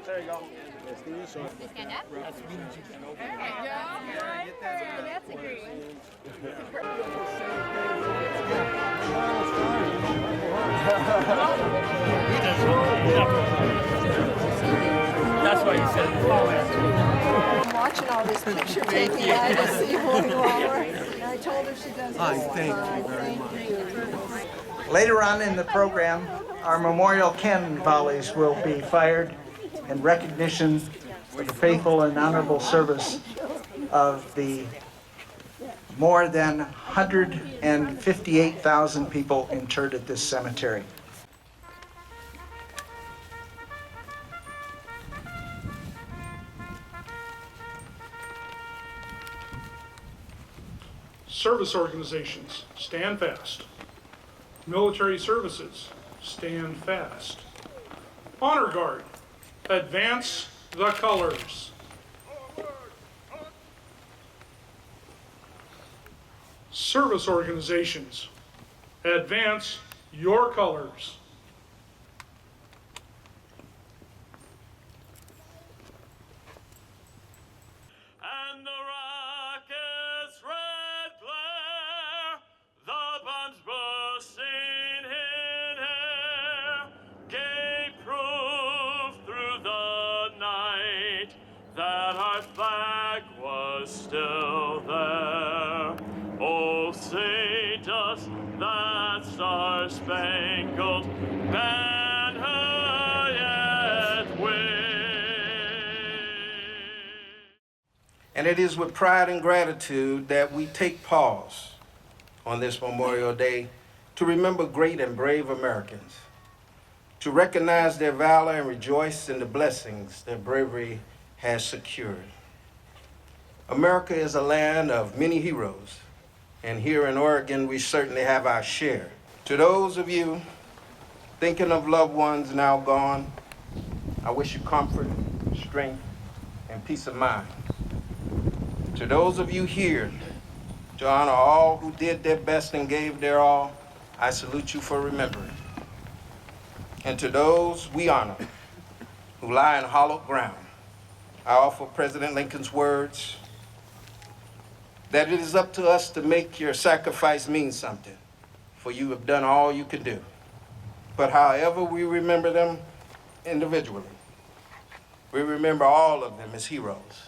There you go. Stand up. There you go. That's a great one. That's why you said I'm watching all this picture taking. I just see one Robert. And I told her she does. Thank you very much. Later on in the program, our memorial cannon volleys will be fired in recognition for the faithful and honorable service of the more than 158,000 people interred at this cemetery. Service organizations, stand fast. Military services, stand fast. Honor Guard, advance the colors. Service organizations, advance your colors. And the rocket's red glare, the bombs bursting in air, gave proof through the night that our flag was still there. Oh, say does that star-spangled banner yet wave? And it is with pride and gratitude that we take pause on this Memorial Day to remember great and brave Americans, to recognize their valor and rejoice in the blessings their bravery has secured. America is a land of many heroes, and here in Oregon, we certainly have our share. To those of you thinking of loved ones now gone, I wish you comfort, strength, and peace of mind. To those of you here to honor all who did their best and gave their all, I salute you for remembering. And to those we honor who lie in hallowed ground, I offer President Lincoln's words that it is up to us to make your sacrifice mean something, for you have done all you can do. But however we remember them individually, we remember all of them as heroes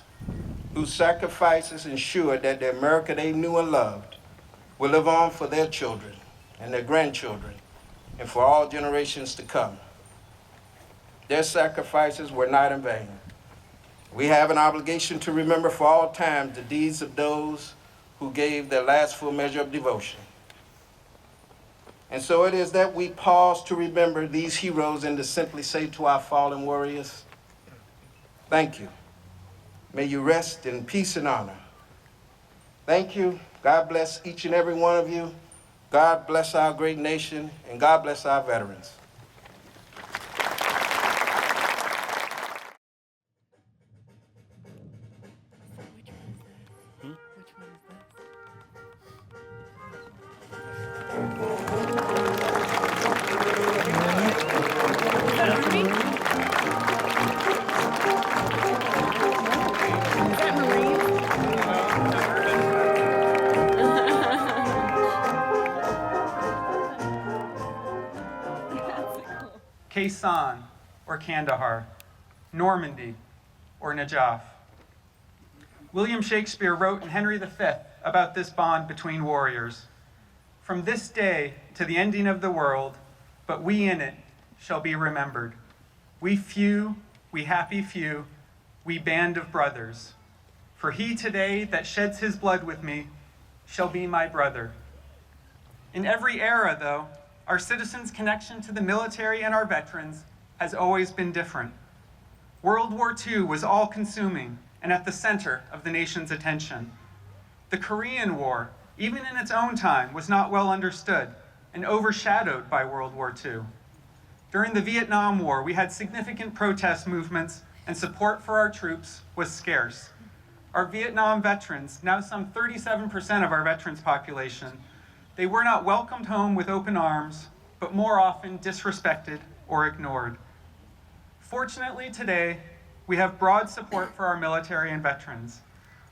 whose sacrifices ensured that the America they knew and loved will live on for their children and their grandchildren and for all generations to come. Their sacrifices were not in vain. We have an obligation to remember for all time the deeds of those who gave their last full measure of devotion. And so it is that we pause to remember these heroes and to simply say to our fallen warriors, thank you. May you rest in peace and honor. Thank you. God bless each and every one of you. God bless our great nation, and God bless our veterans. Kaisan or Kandahar, Normandy or Najaf. William Shakespeare wrote in Henry V about this bond between warriors. From this day to the ending of the world, but we in it shall be remembered. We few, we happy few, we band of brothers. For he today that sheds his blood with me shall be my brother. In every era, though, our citizens' connection to the military and our veterans has always been different. World War II was all-consuming and at the center of the nation's attention. The Korean War, even in its own time, was not well understood and overshadowed by World War II. During the Vietnam War, we had significant protest movements and support for our troops was scarce. Our Vietnam veterans, now some 37% of our veterans population, they were not welcomed home with open arms, but more often disrespected or ignored. Fortunately, today, we have broad support for our military and veterans.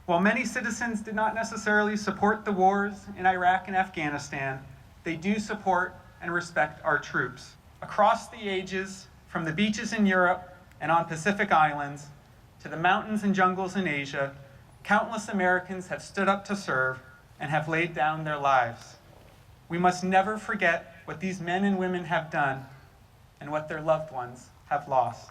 While many citizens did not necessarily support the wars in Iraq and Afghanistan, they do support and respect our troops. Across the ages, from the beaches in Europe and on Pacific Islands, to the mountains and jungles in Asia, countless Americans have stood up to serve and have laid down their lives. We must never forget what these men and women have done and what their loved ones have lost.